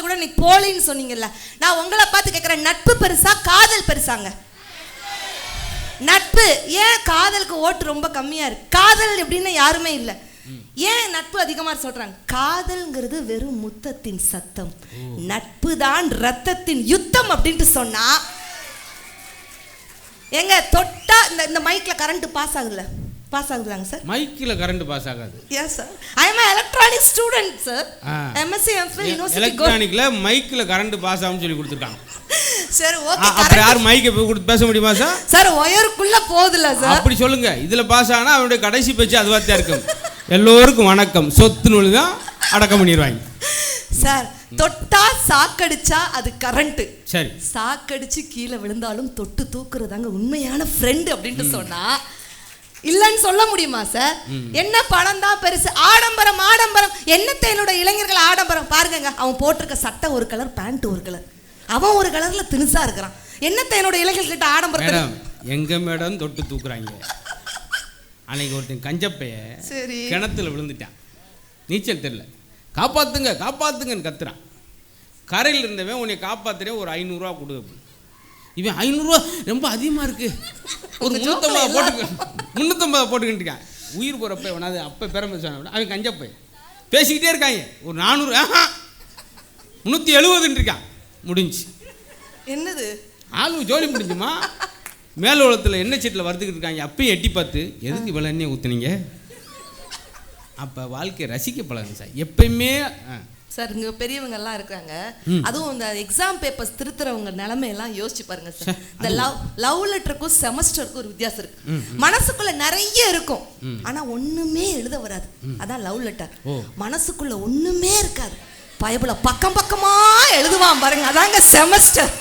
கூட நீ போலின்னு சொன்னீங்கல்ல, நான் உங்களை பார்த்து கேட்குறேன், நட்பு பெருசா காதல் பெருசாங்க? நட்பு. ஏன் காதலுக்கு ஓட்டு ரொம்ப கம்மியா இருக்கு? காதல் எப்படின்னு யாருமே இல்லை, ஏன் நட்பு அதிகமா சொல்றாங்க? காதல்ங்கிறது வெறும் முத்தத்தின் சத்தம், நட்பு தான் ரத்தத்தின் யுத்தம் அப்படின்ட்டு சொன்னா எங்க தொட்டா இந்த மைக்ல கரண்ட் பாஸ் ஆகுதுலாங்க சார்? மைக்ல கரண்ட் பாஸ் ஆகாது. Yes sir, I am electronic student sir. MSc MPhil university எலக்ட்ரானிக்ல மைக்ல கரண்ட் பாஸ் ஆகும்னு சொல்லி கொடுத்துட்டாங்க. சார் ஓகே, அப்புறம் யார் மைக்கை போய் கொடுத்து பேச முடியுமா சார்? சார் ஒயருக்குள்ள போகுதுல சார். அப்படி சொல்லுங்க. இதுல பாஸ் ஆனா அவனுடைய கடைசி பேச்சு அதுவா தான் இருக்கும். எல்லோருக்கும் வணக்கம், சொத்து நூல் தான் அடக்கம் பண்ணிடுவாங்க சார். தொட்டா சாக்கடிச்சா அது கரண்ட், சரி. சாக்கடிச்சு கீழே விழுந்தாலும் தொட்டு தூக்குறதாங்க உண்மையான ஃப்ரெண்ட் அப்படின்ட்டு சொன்னா இல்லைன்னு சொல்ல முடியுமா சார்? என்ன பணம் தான் பெருசு, ஆடம்பரம் ஆடம்பரம். என்னத்தை என்னோட இளைஞர்கள் ஆடம்பரம் பாருங்க, அவன் போட்டிருக்க சட்டை ஒரு கலர், பேண்ட் ஒரு கலர், அவன் ஒரு கலர்ல தினுசா இருக்கிறான். என்னத்தை என்னோட இளைஞர்கள் கிட்ட ஆடம்பரம்? எங்க மேடம் தொட்டு தூக்குறாங்க. அன்னைக்கு ஒருத்தன் கஞ்சப்பைய கிணத்துல விழுந்துட்டான், நீச்சல் தெரியல, காப்பாத்துங்க காப்பாத்துங்கன்னு கத்துறான். கரையில் இருந்தவன் உன்னை காப்பாத்துறேன் ஒரு 500 ரூபா கொடுக்க. இவன் 500 ரூபா ரொம்ப அதிகமா இருக்கு, ஒரு 350 போட்டுக்கிட்டு இருக்கான். உயிர் போறப்ப வேணாது அப்ப பெருமை சொன்ன அவன் கஞ்சப்பை பேசிக்கிட்டே இருக்காங்க. ஒரு 400 370 இருக்கான். முடிஞ்சு என்னது ஆளு ஜோலி முடிஞ்சுமா? மேல உலகத்தில் எண்ணெய் சீட்டில் வறுத்துக்கிட்டு இருக்காங்க. அப்பயும் எட்டி பார்த்து எதுக்கு இவ்வளோ எண்ணெய் ஊற்றுனீங்க? அப்போ வாழ்க்கையை ரசிக்க பழகுங்க சார் எப்பயுமே. சார் இங்கே பெரியவங்க எல்லாம் இருக்காங்க, அதுவும் இந்த எக்ஸாம் பேப்பர்ஸ் திருத்துறவங்க நிலைமையெல்லாம் யோசிச்சு பாருங்க சார். இந்த லவ் லெட்டருக்கும் செமஸ்டருக்கும் ஒரு வித்தியாசம் இருக்கு. மனசுக்குள்ள நிறைய இருக்கும், ஆனா ஒண்ணுமே எழுத வராது, அதான் லவ் லெட்டர். மனசுக்குள்ள ஒண்ணுமே இருக்காது, பயபுல பக்கம் பக்கமா எழுதுவான் பாருங்க, அதாங்க செமஸ்டர்.